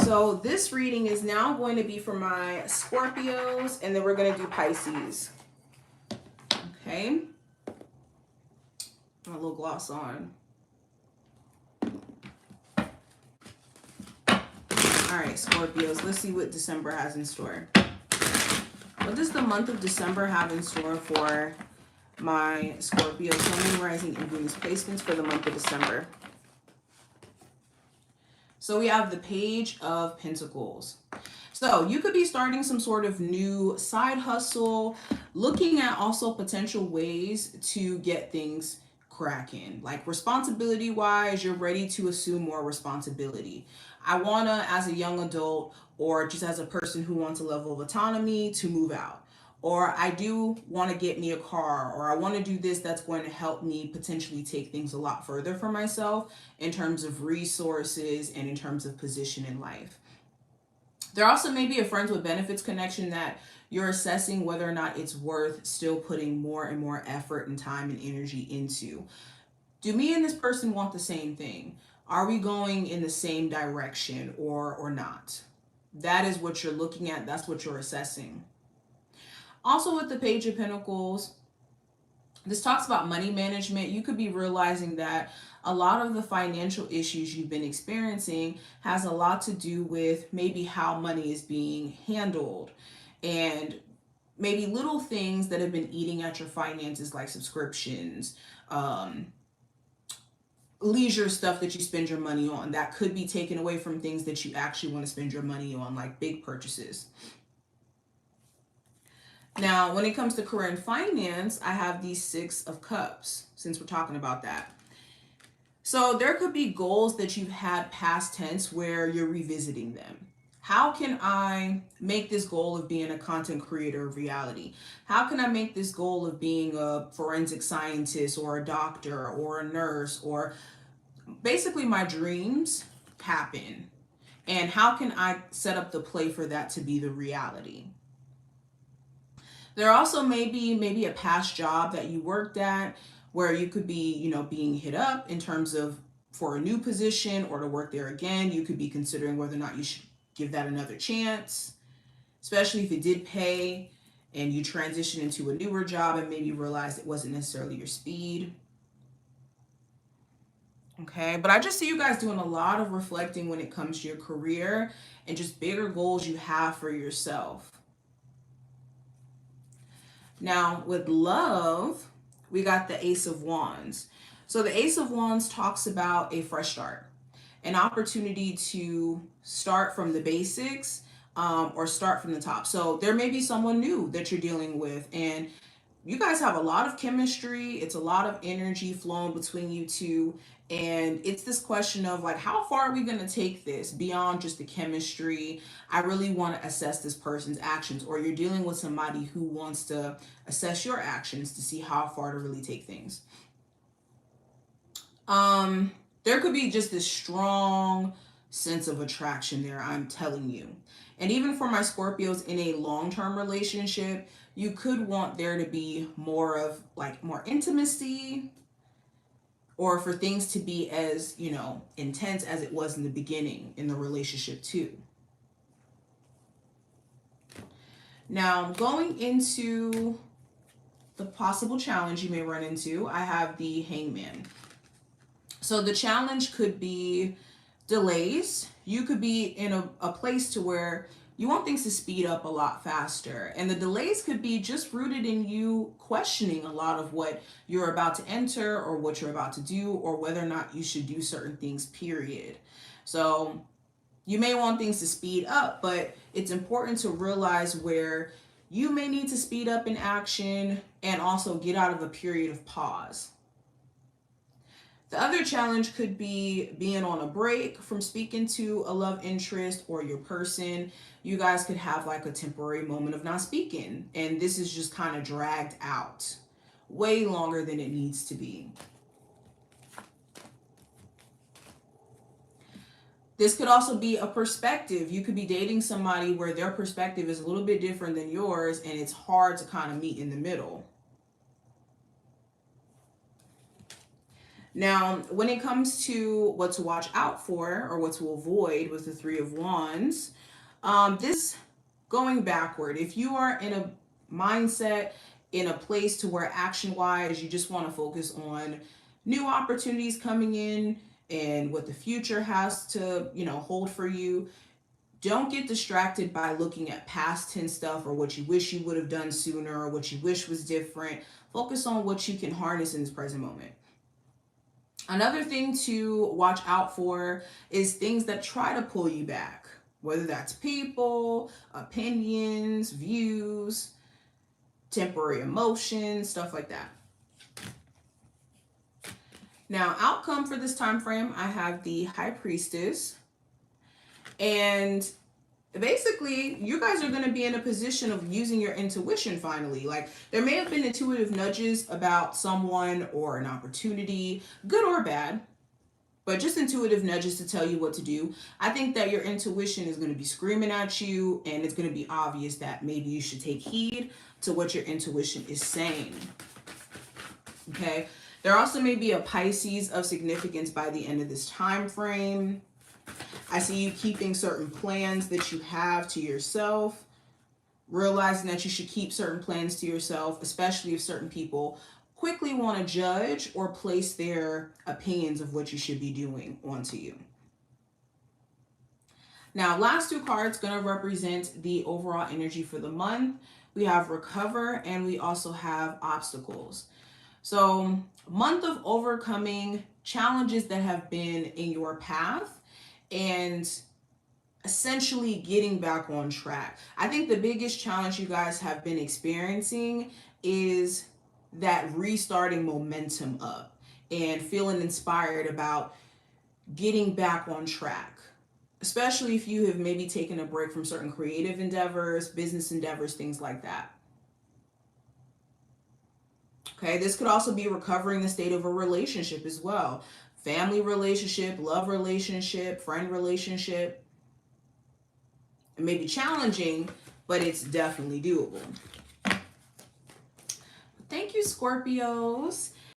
So this reading is now going to be for my Scorpios, and then we're going to do Pisces. Okay. A little gloss on. All right, Scorpios, let's see what December has in store. What does the month of December have in store for my Scorpio, Sun, Moon, Rising, and Venus placements for the month of December? So we have the Page of Pentacles. So you could be starting some sort of new side hustle, looking at also potential ways to get things cracking. Like responsibility wise, you're ready to assume more responsibility. I want to, as a young adult or just as a person who wants a level of autonomy, to move out. Or I do want to get me a car, or I want to do this that's going to help me potentially take things a lot further for myself in terms of resources and in terms of position in life. There also may be a friends with benefits connection that you're assessing whether or not it's worth still putting more and more effort and time and energy into. Do me and this person want the same thing? Are we going in the same direction or not? That is what you're looking at. That's what you're assessing. Also with the Page of Pentacles, this talks about money management. You could be realizing that a lot of the financial issues you've been experiencing has a lot to do with maybe how money is being handled and maybe little things that have been eating at your finances, like subscriptions, leisure stuff that you spend your money on that could be taken away from things that you actually want to spend your money on, like big purchases. Now, when it comes to career and finance, I have the Six of Cups, since we're talking about that. So there could be goals that you've had past tense where you're revisiting them. How can I make this goal of being a content creator a reality? How can I make this goal of being a forensic scientist or a doctor or a nurse, or basically my dreams happen? And how can I set up the play for that to be the reality? There also may be maybe a past job that you worked at where you could be, being hit up in terms of for a new position or to work there again. You could be considering whether or not you should give that another chance, especially if it did pay and you transition into a newer job and maybe realize it wasn't necessarily your speed. Okay, but I just see you guys doing a lot of reflecting when it comes to your career and just bigger goals you have for yourself. Now, with love, we got the Ace of Wands. So the Ace of Wands talks about a fresh start, an opportunity to start from the basics or start from the top. So there may be someone new that you're dealing with, and you guys have a lot of chemistry. It's a lot of energy flowing between you two. And it's this question of like, how far are we going to take this beyond just the chemistry? I really want to assess this person's actions. Or you're dealing with somebody who wants to assess your actions to see how far to really take things. There could be just this strong sense of attraction there, I'm telling you. And even for my Scorpios in a long-term relationship, you could want there to be more of like more intimacy, or for things to be as, intense as it was in the beginning in the relationship too. Now, going into the possible challenge you may run into, I have the Hangman. So the challenge could be delays. You could be in a place to where you want things to speed up a lot faster. And the delays could be just rooted in you questioning a lot of what you're about to enter or what you're about to do, or whether or not you should do certain things, period. So you may want things to speed up, but it's important to realize where you may need to speed up in action and also get out of a period of pause. The other challenge could be being on a break from speaking to a love interest or your person. You guys could have like a temporary moment of not speaking, and this is just kind of dragged out way longer than it needs to be. This could also be a perspective. You could be dating somebody where their perspective is a little bit different than yours, and it's hard to kind of meet in the middle. Now, when it comes to what to watch out for or what to avoid with the Three of Wands, this going backward. If you are in a mindset, in a place to where action wise, you just want to focus on new opportunities coming in and what the future has to, hold for you. Don't get distracted by looking at past tense stuff or what you wish you would have done sooner or what you wish was different. Focus on what you can harness in this present moment. Another thing to watch out for is things that try to pull you back, whether that's people, opinions, views, temporary emotions, stuff like that. Now, outcome for this time frame, I have the High Priestess. And basically, you guys are going to be in a position of using your intuition finally. Like, there may have been intuitive nudges about someone or an opportunity, good or bad, but just intuitive nudges to tell you what to do. I think that your intuition is going to be screaming at you, and it's going to be obvious that maybe you should take heed to what your intuition is saying. Okay? There also may be a Pisces of significance by the end of this time frame. I see you keeping certain plans that you have to yourself, realizing that you should keep certain plans to yourself, especially if certain people quickly want to judge or place their opinions of what you should be doing onto you. Now, last two cards going to represent the overall energy for the month. We have recover and we also have obstacles. So, month of overcoming challenges that have been in your path and essentially getting back on track. I think the biggest challenge you guys have been experiencing is that restarting momentum up and feeling inspired about getting back on track, especially if you have maybe taken a break from certain creative endeavors, business endeavors, things like that. Okay, this could also be recovering the state of a relationship as well. Family relationship, love relationship, friend relationship. It may be challenging, but it's definitely doable. Thank you, Scorpios.